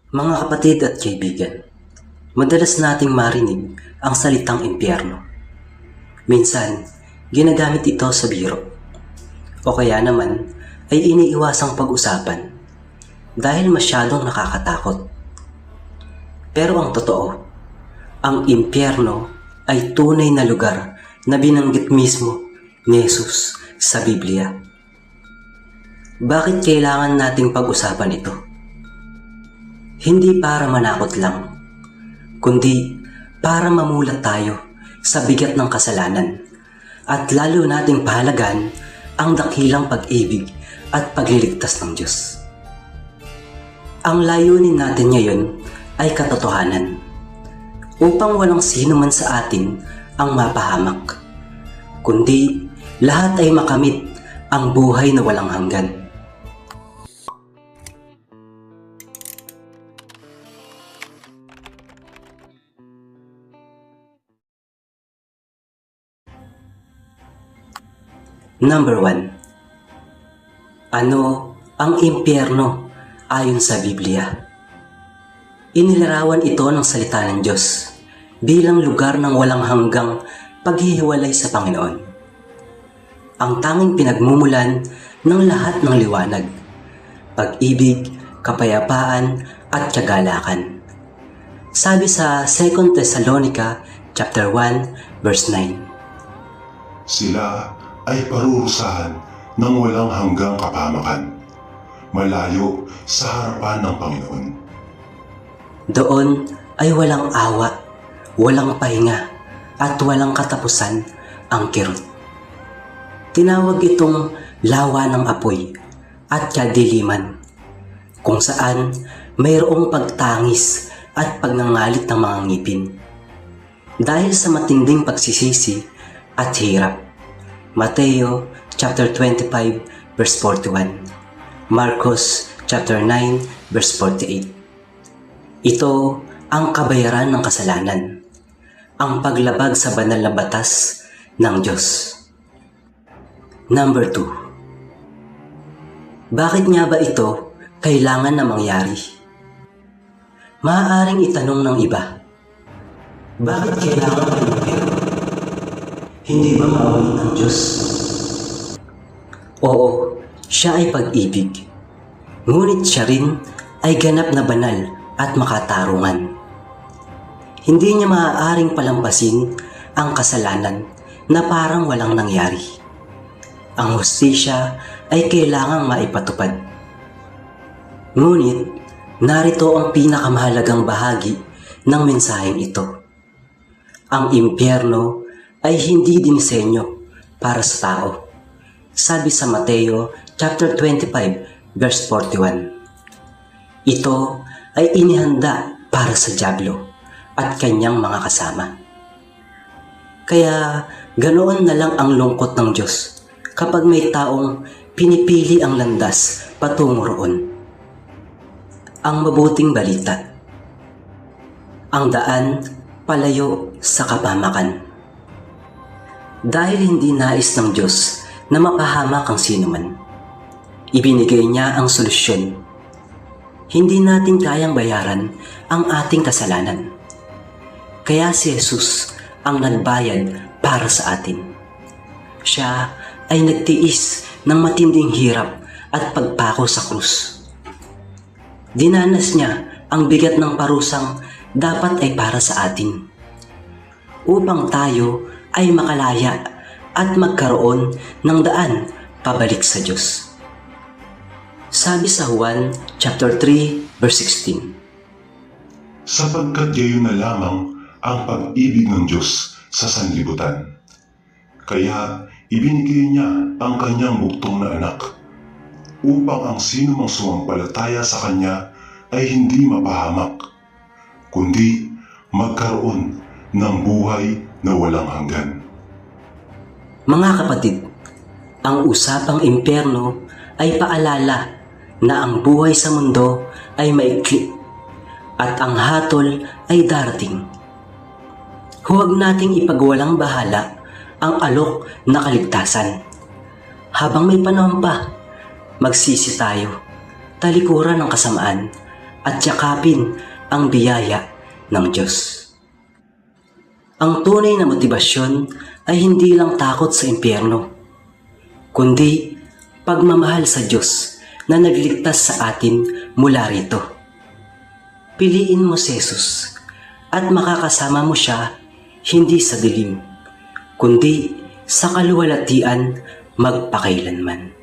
Mga kapatid at kaibigan, madalas nating marinig ang salitang impyerno. Minsan, ginagamit ito sa biro. O kaya naman ay iniiwasang pag-usapan dahil masyadong nakakatakot. Pero ang totoo, ang impyerno ay tunay na lugar na binanggit mismo ni Jesus sa Biblia. Bakit kailangan nating pag-usapan ito? Hindi para manakot lang, kundi para mamulat tayo sa bigat ng kasalanan at lalo nating pahalagan ang dakilang pag-ibig at pagliligtas ng Diyos. Ang layunin natin ngayon ay katotohanan upang walang sino man sa atin ang mapahamak, kundi lahat ay makamit ang buhay na walang hanggan. Number 1. Ano ang impyerno ayon sa Biblia? Inilarawan ito ng salita ng Diyos bilang lugar ng walang hanggang paghihiwalay sa Panginoon. Ang tanging pinagmumulan ng lahat ng liwanag, pag-ibig, kapayapaan at kagalakan. Sabi sa 2 Thessalonica chapter 1 verse 9. Sila ay parurusahan ng walang hanggang kapahamakan, malayo sa harapan ng Panginoon. Doon ay walang awa, walang pahinga, at walang katapusan ang kirot. Tinawag itong lawa ng apoy at kadiliman, kung saan mayroong pagtangis at pagngangalit ng mga ngipin. Dahil sa matinding pagsisisi at hirap. Mateo chapter 25 verse 41, Marcos chapter 9 verse 48. Ito ang kabayaran ng kasalanan, ang paglabag sa banal na batas ng Diyos. Number 2. Bakit nga ba ito kailangan na mangyari? Maaaring itanong ng iba, bakit kailangan ng impyerno? Hindi ba maawit ng Diyos? Oo, siya ay pag-ibig. Ngunit siya rin ay ganap na banal at makatarungan. Hindi niya maaaring palampasin ang kasalanan na parang walang nangyari. Ang hustisya ay kailangang maipatupad. Ngunit, narito ang pinakamahalagang bahagi ng mensaheng ito. Ang impyerno ay hindi dinisenyo para sa tao. Sabi sa Mateo chapter 25 verse 41. Ito ay inihanda para sa dyablo at kanyang mga kasama. Kaya ganoon na lang ang lungkot ng Diyos kapag may taong pinipili ang landas patungo roon. Ang mabuting balita. Ang daan palayo sa kapahamakan. Dahil hindi nais ng Diyos na mapahamak ang sinuman, ibinigay niya ang solusyon. Hindi natin kayang bayaran ang ating kasalanan. Kaya si Jesus ang nagbayad para sa atin. Siya ay nagtiis ng matinding hirap at pagpako sa krus. Dinanas niya ang bigat ng parusang dapat ay para sa atin, upang tayo ay makalaya at magkaroon ng daan pabalik sa Diyos. Sabi sa Juan chapter 3 verse 16. Sapagkat gayon na lamang ang pag-ibig ng Diyos sa sanlibutan. Kaya ibinigay niya ang kanyang buktong na anak, upang ang sino mang sumampalataya sa kanya ay hindi mapahamak, kundi magkaroon ng buhay na walang hanggan. Mga kapatid, ang usapang impyerno ay paalala na ang buhay sa mundo ay maikli at ang hatol ay darating. Huwag nating ipagwalang bahala ang alok na kaligtasan. Habang may panahon pa, magsisi tayo, talikuran ng kasamaan at yakapin ang biyaya ng Diyos. Ang tunay na motibasyon ay hindi lang takot sa impyerno, kundi pagmamahal sa Diyos na nagligtas sa atin mula rito. Piliin mo si Jesus at makakasama mo siya hindi sa dilim, kundi sa kaluwalhatian magpakailanman.